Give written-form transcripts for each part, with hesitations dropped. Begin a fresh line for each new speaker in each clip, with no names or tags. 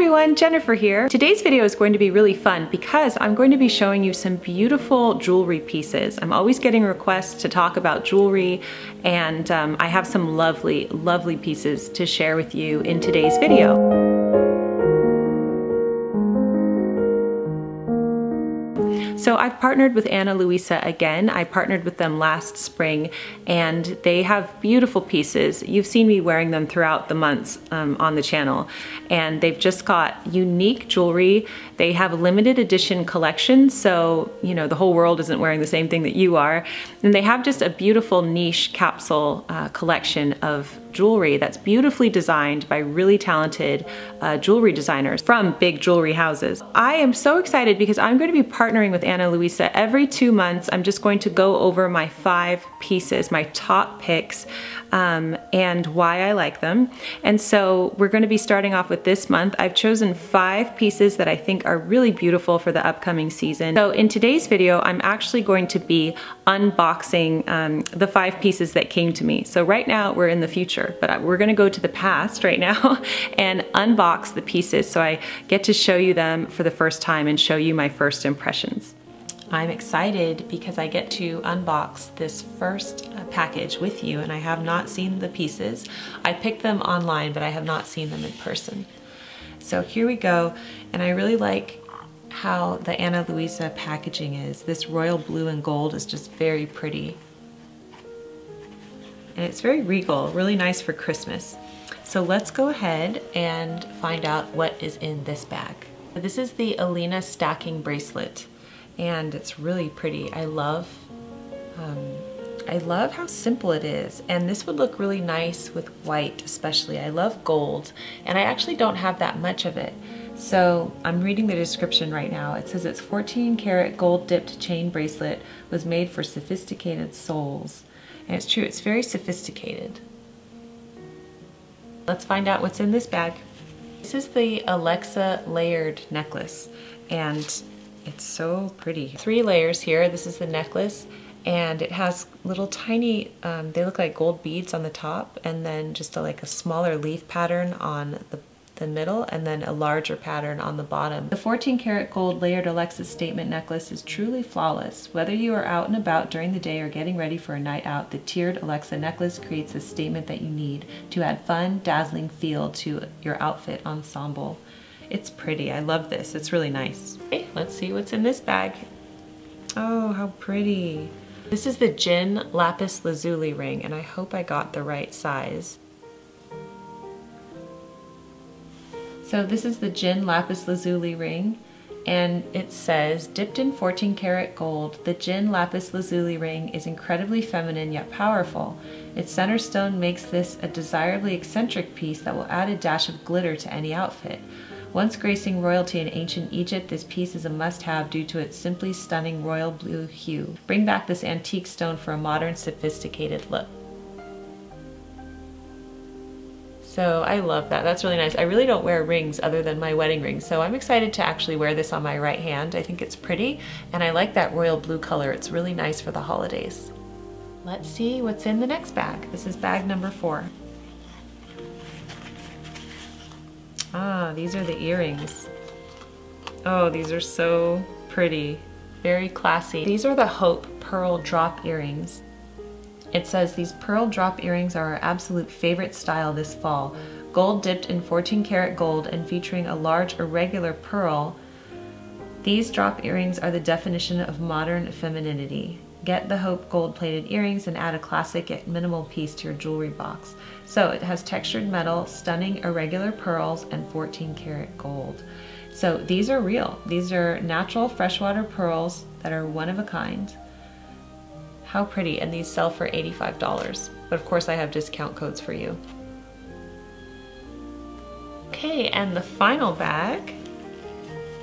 everyone, Jennifer here. Today's video is going to be really fun because I'm going to be showing you some beautiful jewelry pieces. I'm always getting requests to talk about jewelry, and I have some lovely, lovely pieces to share with you in today's video. So I've partnered with Luisa again. I partnered with them last spring, and they have beautiful pieces. You've seen me wearing them throughout the months on the channel, and they've just got unique jewelry. They have a limited edition collection, so you know the whole world isn't wearing the same thing that you are. And they have just a beautiful niche capsule collection of jewelry that's beautifully designed by really talented jewelry designers from big jewelry houses. I am so excited because I'm going to be partnering with Luisa every 2 months. I'm just going to go over my 5 pieces, my top picks, and why I like them. And so we're going to be starting off with this month. I've chosen 5 pieces that I think are really beautiful for the upcoming season. So in today's video, I'm actually going to be unboxing the 5 pieces that came to me. So right now we're in the future, but we're going to go to the past right now and unbox the pieces so I get to show you them for the first time and show you my first impressions. I'm excited because I get to unbox this first package with you, and I have not seen the pieces. I picked them online, but I have not seen them in person. So here we go, and I really like how the Luisa packaging is. This royal blue and gold is just very pretty. And it's very regal, really nice for Christmas. So let's go ahead and find out what is in this bag. This is the Alina stacking bracelet, and it's really pretty. I love how simple it is, and this would look really nice with white especially. I love gold, and I actually don't have that much of it. So I'm reading the description right now. It says it's 14 karat gold dipped chain bracelet, was made for sophisticated souls. And it's true, it's very sophisticated. Let's find out what's in this bag. This is the Alexa layered necklace, and it's so pretty. 3 layers here. This is the necklace, and it has little tiny, they look like gold beads on the top, and then just like a smaller leaf pattern on the middle, and then a larger pattern on the bottom. The 14 karat gold layered Alexa statement necklace is truly flawless. Whether you are out and about during the day or getting ready for a night out, the tiered Alexa necklace creates a statement that you need to add fun, dazzling feel to your outfit ensemble. It's pretty. I love this. It's really nice. Okay, let's see what's in this bag. Oh, how pretty. This is the Gin lapis lazuli ring, and I hope I got the right size. So this is the Gin lapis lazuli ring, and it says, dipped in 14 karat gold, the Gin lapis lazuli ring is incredibly feminine yet powerful. Its center stone makes this a desirably eccentric piece that will add a dash of glitter to any outfit. Once gracing royalty in ancient Egypt, this piece is a must-have due to its simply stunning royal blue hue. Bring back this antique stone for a modern, sophisticated look. So I love that. That's really nice. I really don't wear rings other than my wedding ring, so I'm excited to actually wear this on my right hand. I think it's pretty, and I like that royal blue color. It's really nice for the holidays. Let's see what's in the next bag. This is bag number 4. Ah, these are the earrings. Oh, these are so pretty. Very classy. These are the Hope pearl drop earrings. It says these pearl drop earrings are our absolute favorite style this fall. Gold dipped in 14 karat gold and featuring a large irregular pearl. These drop earrings are the definition of modern femininity. Get the Hope gold plated earrings and add a classic yet minimal piece to your jewelry box. So it has textured metal, stunning irregular pearls, and 14 karat gold. So these are real. These are natural freshwater pearls that are one of a kind. How pretty, and these sell for $85. But of course I have discount codes for you. Okay, and the final bag.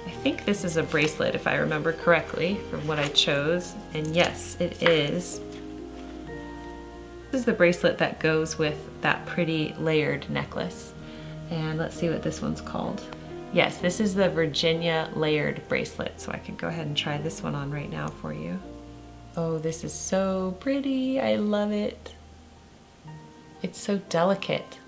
I think this is a bracelet if I remember correctly from what I chose, and yes, it is. This is the bracelet that goes with that pretty layered necklace. And let's see what this one's called. Yes, this is the Virginia layered bracelet, so I could go ahead and try this one on right now for you. Oh, this is so pretty. I love it. It's so delicate.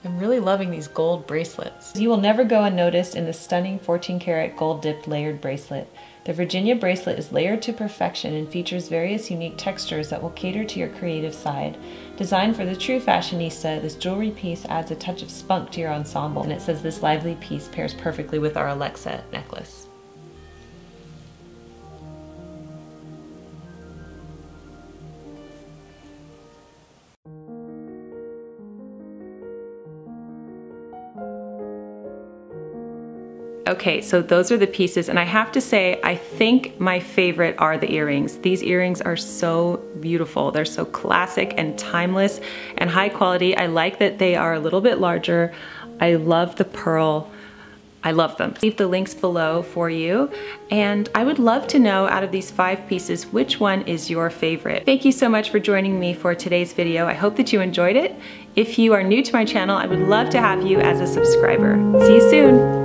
I'm really loving these gold bracelets. You will never go unnoticed in the stunning 14 karat gold dipped layered bracelet. The Virginia bracelet is layered to perfection and features various unique textures that will cater to your creative side. Designed for the true fashionista, this jewelry piece adds a touch of spunk to your ensemble, and it says this lively piece pairs perfectly with our Alexa necklace. Okay, so those are the pieces, and I have to say, I think my favorite are the earrings. These earrings are so beautiful. They're so classic and timeless and high quality. I like that they are a little bit larger. I love the pearl. I love them. Leave the links below for you, and I would love to know out of these 5 pieces, which one is your favorite. Thank you so much for joining me for today's video. I hope that you enjoyed it. If you are new to my channel, I would love to have you as a subscriber. See you soon.